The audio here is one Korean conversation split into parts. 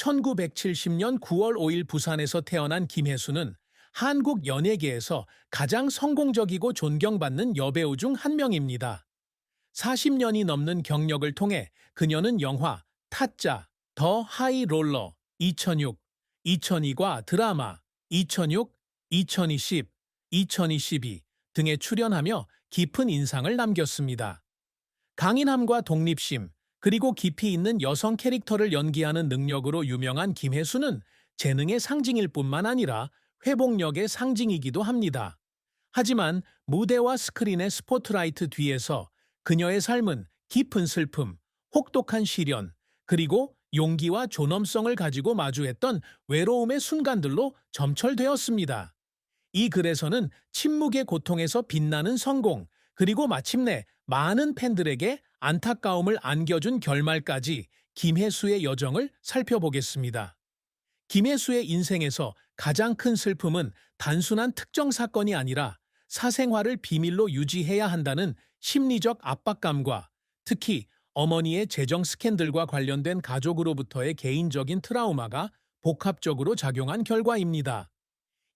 1970년 9월 5일 부산에서 태어난 김혜수는 한국 연예계에서 가장 성공적이고 존경받는 여배우 중 한 명입니다. 40년이 넘는 경력을 통해 그녀는 영화 타짜, 더 하이 롤러 2006, 2002과 드라마 2006, 2020, 2022 등에 출연하며 깊은 인상을 남겼습니다. 강인함과 독립심, 그리고 깊이 있는 여성 캐릭터를 연기하는 능력으로 유명한 김혜수는 재능의 상징일 뿐만 아니라 회복력의 상징이기도 합니다. 하지만 무대와 스크린의 스포트라이트 뒤에서 그녀의 삶은 깊은 슬픔, 혹독한 시련, 그리고 용기와 존엄성을 가지고 마주했던 외로움의 순간들로 점철되었습니다. 이 글에서는 침묵의 고통에서 빛나는 성공, 그리고 마침내 많은 팬들에게 안타까움을 안겨준 결말까지 김혜수의 여정을 살펴보겠습니다. 김혜수의 인생에서 가장 큰 슬픔은 단순한 특정 사건이 아니라 사생활을 비밀로 유지해야 한다는 심리적 압박감과 특히 어머니의 재정 스캔들과 관련된 가족으로부터의 개인적인 트라우마가 복합적으로 작용한 결과입니다.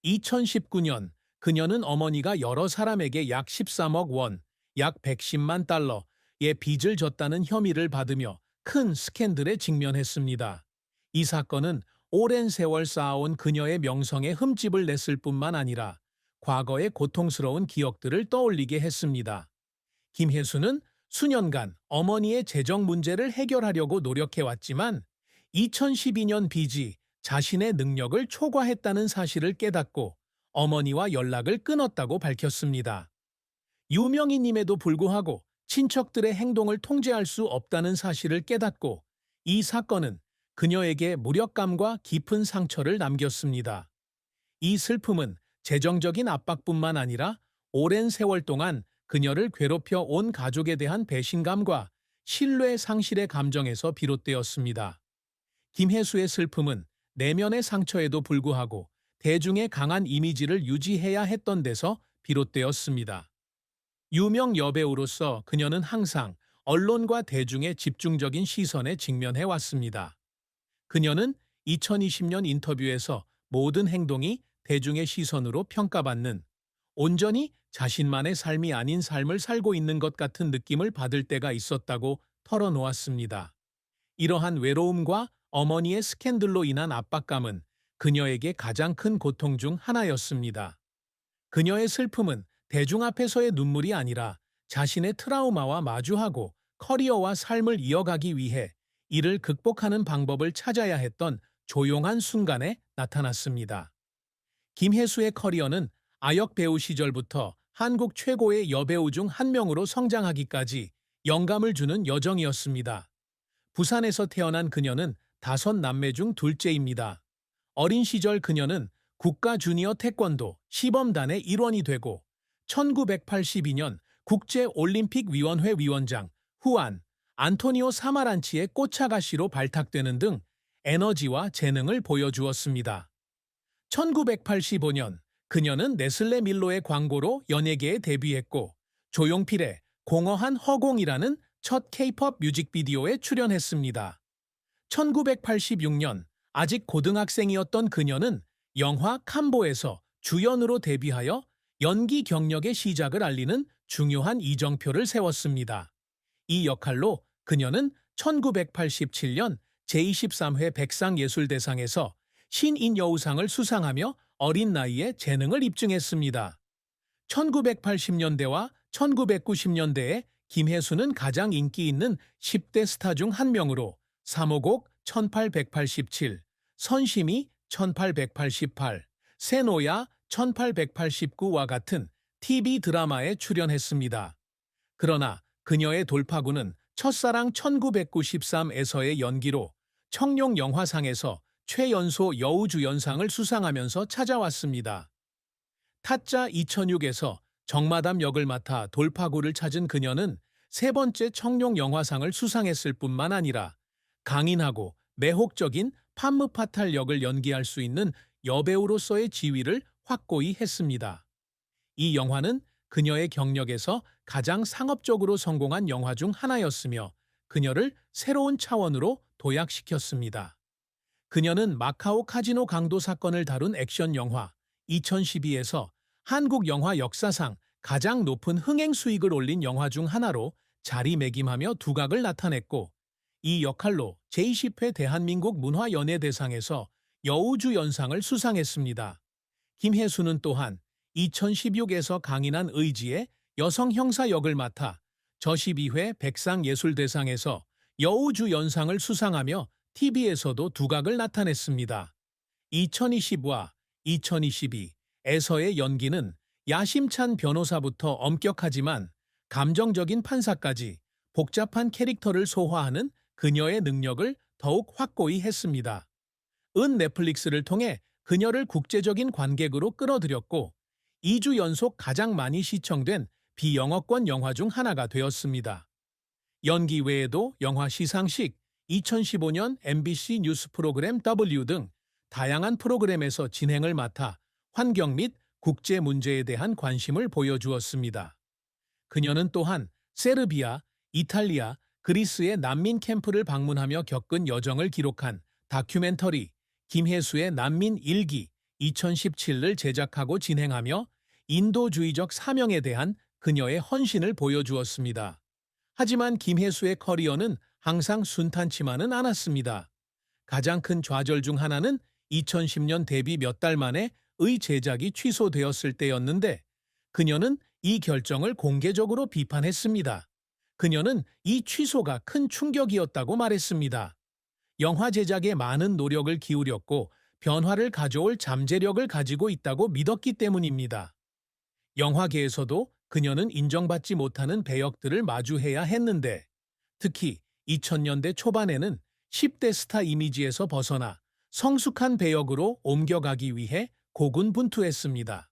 2019년 그녀는 어머니가 여러 사람에게 약 13억 원, 약 110만 달러의 빚을 졌다는 혐의를 받으며 큰 스캔들에 직면했습니다. 이 사건은 오랜 세월 쌓아온 그녀의 명성에 흠집을 냈을 뿐만 아니라 과거의 고통스러운 기억들을 떠올리게 했습니다. 김혜수는 수년간 어머니의 재정 문제를 해결하려고 노력해왔지만 2012년 빚이 자신의 능력을 초과했다는 사실을 깨닫고 어머니와 연락을 끊었다고 밝혔습니다. 유명인임에도 불구하고 친척들의 행동을 통제할 수 없다는 사실을 깨닫고 이 사건은 그녀에게 무력감과 깊은 상처를 남겼습니다. 이 슬픔은 재정적인 압박뿐만 아니라 오랜 세월 동안 그녀를 괴롭혀 온 가족에 대한 배신감과 신뢰 상실의 감정에서 비롯되었습니다. 김혜수의 슬픔은 내면의 상처에도 불구하고 대중의 강한 이미지를 유지해야 했던 데서 비롯되었습니다. 유명 여배우로서 그녀는 항상 언론과 대중의 집중적인 시선에 직면해왔습니다. 그녀는 2020년 인터뷰에서 모든 행동이 대중의 시선으로 평가받는 온전히 자신만의 삶이 아닌 삶을 살고 있는 것 같은 느낌을 받을 때가 있었다고 털어놓았습니다. 이러한 외로움과 어머니의 스캔들로 인한 압박감은 그녀에게 가장 큰 고통 중 하나였습니다. 그녀의 슬픔은 대중 앞에서의 눈물이 아니라 자신의 트라우마와 마주하고 커리어와 삶을 이어가기 위해 이를 극복하는 방법을 찾아야 했던 조용한 순간에 나타났습니다. 김혜수의 커리어는 아역 배우 시절부터 한국 최고의 여배우 중 한 명으로 성장하기까지 영감을 주는 여정이었습니다. 부산에서 태어난 그녀는 5남매 중 둘째입니다. 어린 시절 그녀는 국가 주니어 태권도 시범단의 일원이 되고 1982년 국제올림픽위원회 위원장 후안 안토니오 사마란치의 꽃차가시로 발탁되는 등 에너지와 재능을 보여주었습니다. 1985년 그녀는 네슬레 밀로의 광고로 연예계에 데뷔했고 조용필의 공허한 허공이라는 첫 K-팝 뮤직비디오에 출연했습니다. 1986년 아직 고등학생이었던 그녀는 영화 캄보에서 주연으로 데뷔하여 연기 경력의 시작을 알리는 중요한 이정표를 세웠습니다. 이 역할로 그녀는 1987년 제23회 백상예술대상에서 신인여우상을 수상하며 어린 나이에 재능을 입증했습니다. 1980년대와 1990년대에 김혜수는 가장 인기 있는 10대 스타 중 한 명으로 삼호곡 1887, 선심이 1888, 세노야 1889와 같은 TV 드라마에 출연했습니다. 그러나 그녀의 돌파구는 첫사랑 1993에서의 연기로 청룡영화상에서 최연소 여우주연상을 수상하면서 찾아왔습니다. 타짜 2006에서 정마담 역을 맡아 돌파구를 찾은 그녀는 세 번째 청룡영화상을 수상했을 뿐만 아니라 강인하고 매혹적인 판무파탈 역을 연기할 수 있는 여배우로서의 지위를 확고히 했습니다. 이 영화는 그녀의 경력에서 가장 상업적으로 성공한 영화 중 하나였으며 그녀를 새로운 차원으로 도약시켰습니다. 그녀는 마카오 카지노 강도 사건을 다룬 액션 영화 2012에서 한국 영화 역사상 가장 높은 흥행 수익을 올린 영화 중 하나로 자리매김하며 두각을 나타냈고, 이 역할로 제20회 대한민국 문화연예대상에서 여우주연상을 수상했습니다. 김혜수는 또한 2016에서 강인한 의지의 여성 형사 역을 맡아 저12회 백상예술대상에서 여우주연상을 수상하며 TV에서도 두각을 나타냈습니다. 2020와 2022에서의 연기는 야심찬 변호사부터 엄격하지만 감정적인 판사까지 복잡한 캐릭터를 소화하는 그녀의 능력을 더욱 확고히 했습니다. 은 넷플릭스를 통해 그녀를 국제적인 관객으로 끌어들였고 2주 연속 가장 많이 시청된 비영어권 영화 중 하나가 되었습니다. 연기 외에도 영화 시상식, 2015년 MBC 뉴스 프로그램 W 등 다양한 프로그램에서 진행을 맡아 환경 및 국제 문제에 대한 관심을 보여주었습니다. 그녀는 또한 세르비아, 이탈리아, 그리스의 난민 캠프를 방문하며 겪은 여정을 기록한 다큐멘터리 김혜수의 난민 일기 2017을 제작하고 진행하며 인도주의적 사명에 대한 그녀의 헌신을 보여주었습니다. 하지만 김혜수의 커리어는 항상 순탄치만은 않았습니다. 가장 큰 좌절 중 하나는 2010년 데뷔 몇 달 만에 의 제작이 취소되었을 때였는데, 그녀는 이 결정을 공개적으로 비판했습니다. 그녀는 이 취소가 큰 충격이었다고 말했습니다. 영화 제작에 많은 노력을 기울였고 변화를 가져올 잠재력을 가지고 있다고 믿었기 때문입니다. 영화계에서도 그녀는 인정받지 못하는 배역들을 마주해야 했는데, 특히 2000년대 초반에는 10대 스타 이미지에서 벗어나 성숙한 배역으로 옮겨가기 위해 고군분투했습니다.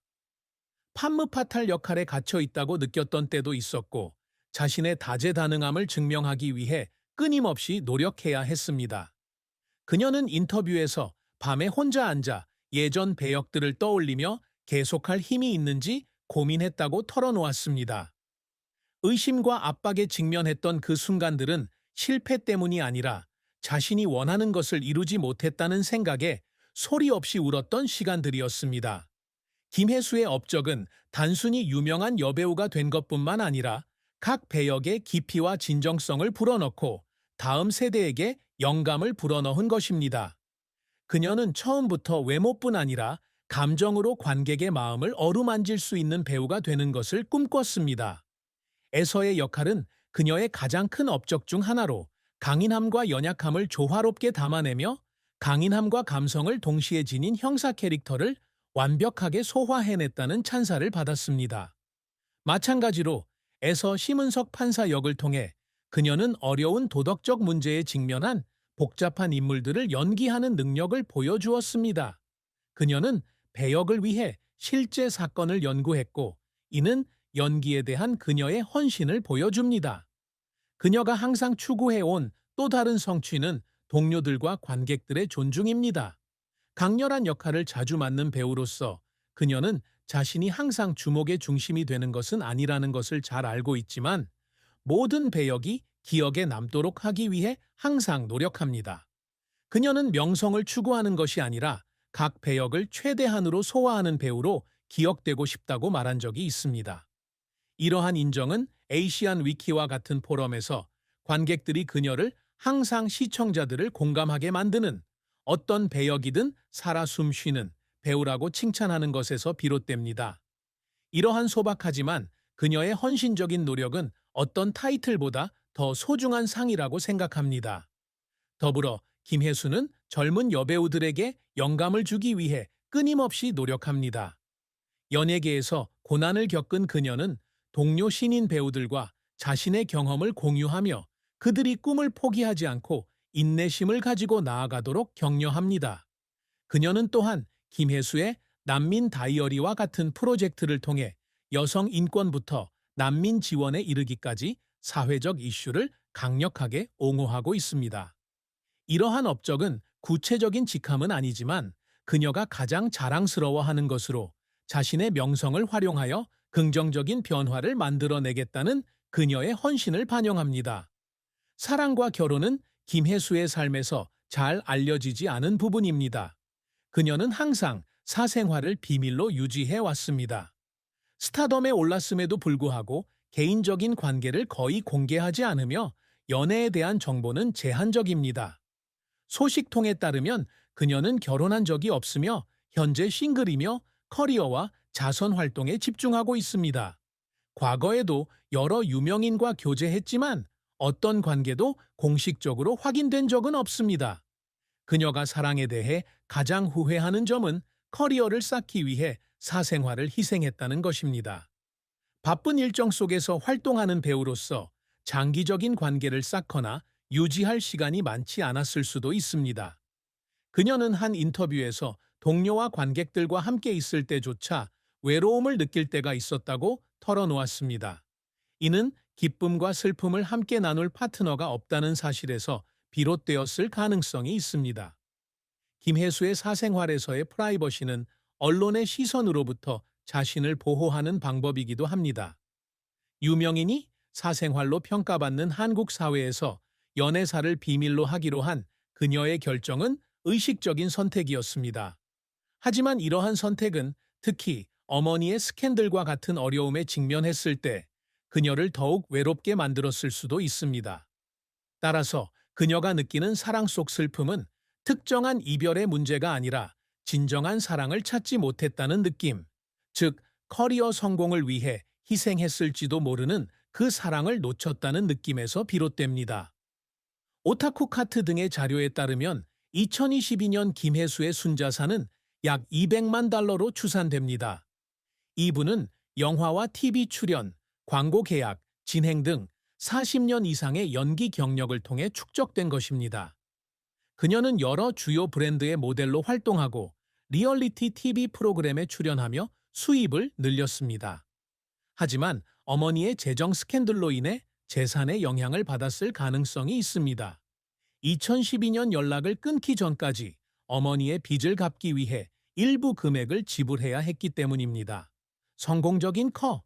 판무파탈 역할에 갇혀 있다고 느꼈던 때도 있었고, 자신의 다재다능함을 증명하기 위해 끊임없이 노력해야 했습니다. 그녀는 인터뷰에서 밤에 혼자 앉아 예전 배역들을 떠올리며 계속할 힘이 있는지 고민했다고 털어놓았습니다. 의심과 압박에 직면했던 그 순간들은 실패 때문이 아니라 자신이 원하는 것을 이루지 못했다는 생각에 소리 없이 울었던 시간들이었습니다. 김혜수의 업적은 단순히 유명한 여배우가 된 것뿐만 아니라 각 배역의 깊이와 진정성을 불어넣고 다음 세대에게 영감을 불어넣은 것입니다. 그녀는 처음부터 외모뿐 아니라 감정으로 관객의 마음을 어루만질 수 있는 배우가 되는 것을 꿈꿨습니다. 에서의 역할은 그녀의 가장 큰 업적 중 하나로 강인함과 연약함을 조화롭게 담아내며 강인함과 감성을 동시에 지닌 형사 캐릭터를 완벽하게 소화해냈다는 찬사를 받았습니다. 마찬가지로 에서 심은석 판사 역을 통해 그녀는 어려운 도덕적 문제에 직면한 복잡한 인물들을 연기하는 능력을 보여주었습니다. 그녀는 배역을 위해 실제 사건을 연구했고, 이는 연기에 대한 그녀의 헌신을 보여줍니다. 그녀가 항상 추구해온 또 다른 성취는 동료들과 관객들의 존중입니다. 강렬한 역할을 자주 맡는 배우로서 그녀는 자신이 항상 주목의 중심이 되는 것은 아니라는 것을 잘 알고 있지만, 모든 배역이 기억에 남도록 하기 위해 항상 노력합니다. 그녀는 명성을 추구하는 것이 아니라 각 배역을 최대한으로 소화하는 배우로 기억되고 싶다고 말한 적이 있습니다. 이러한 인정은 에이시안 위키와 같은 포럼에서 관객들이 그녀를 항상 시청자들을 공감하게 만드는, 어떤 배역이든 살아 숨쉬는 배우라고 칭찬하는 것에서 비롯됩니다. 이러한 소박하지만 그녀의 헌신적인 노력은 어떤 타이틀보다 더 소중한 상이라고 생각합니다. 더불어 김혜수는 젊은 여배우들에게 영감을 주기 위해 끊임없이 노력합니다. 연예계에서 고난을 겪은 그녀는 동료 신인 배우들과 자신의 경험을 공유하며 그들이 꿈을 포기하지 않고 인내심을 가지고 나아가도록 격려합니다. 그녀는 또한 김혜수의 난민 다이어리와 같은 프로젝트를 통해 여성 인권부터 난민 지원에 이르기까지 사회적 이슈를 강력하게 옹호하고 있습니다. 이러한 업적은 구체적인 직함은 아니지만 그녀가 가장 자랑스러워하는 것으로 자신의 명성을 활용하여 긍정적인 변화를 만들어내겠다는 그녀의 헌신을 반영합니다. 사랑과 결혼은 김혜수의 삶에서 잘 알려지지 않은 부분입니다. 그녀는 항상 사생활을 비밀로 유지해 왔습니다. 스타덤에 올랐음에도 불구하고 개인적인 관계를 거의 공개하지 않으며 연애에 대한 정보는 제한적입니다. 소식통에 따르면 그녀는 결혼한 적이 없으며 현재 싱글이며 커리어와 자선 활동에 집중하고 있습니다. 과거에도 여러 유명인과 교제했지만 어떤 관계도 공식적으로 확인된 적은 없습니다. 그녀가 사랑에 대해 가장 후회하는 점은 커리어를 쌓기 위해 사생활을 희생했다는 것입니다. 바쁜 일정 속에서 활동하는 배우로서 장기적인 관계를 쌓거나 유지할 시간이 많지 않았을 수도 있습니다. 그녀는 한 인터뷰에서 동료와 관객들과 함께 있을 때조차 외로움을 느낄 때가 있었다고 털어놓았습니다. 이는 기쁨과 슬픔을 함께 나눌 파트너가 없다는 사실에서 비롯되었을 가능성이 있습니다. 김혜수의 사생활에서의 프라이버시는 언론의 시선으로부터 자신을 보호하는 방법이기도 합니다. 유명인이 사생활로 평가받는 한국 사회에서 연애사를 비밀로 하기로 한 그녀의 결정은 의식적인 선택이었습니다. 하지만 이러한 선택은 특히 어머니의 스캔들과 같은 어려움에 직면했을 때 그녀를 더욱 외롭게 만들었을 수도 있습니다. 따라서 그녀가 느끼는 사랑 속 슬픔은 특정한 이별의 문제가 아니라 진정한 사랑을 찾지 못했다는 느낌, 즉 커리어 성공을 위해 희생했을지도 모르는 그 사랑을 놓쳤다는 느낌에서 비롯됩니다. 오타쿠 카트 등의 자료에 따르면 2022년 김혜수의 순자산은 약 200만 달러로 추산됩니다. 이분은 영화와 TV 출연, 광고 계약, 진행 등 40년 이상의 연기 경력을 통해 축적된 것입니다. 그녀는 여러 주요 브랜드의 모델로 활동하고 리얼리티 TV 프로그램에 출연하며 수입을 늘렸습니다. 하지만 어머니의 재정 스캔들로 인해 재산에 영향을 받았을 가능성이 있습니다. 2012년 연락을 끊기 전까지 어머니의 빚을 갚기 위해 일부 금액을 지불해야 했기 때문입니다. 성공적인 커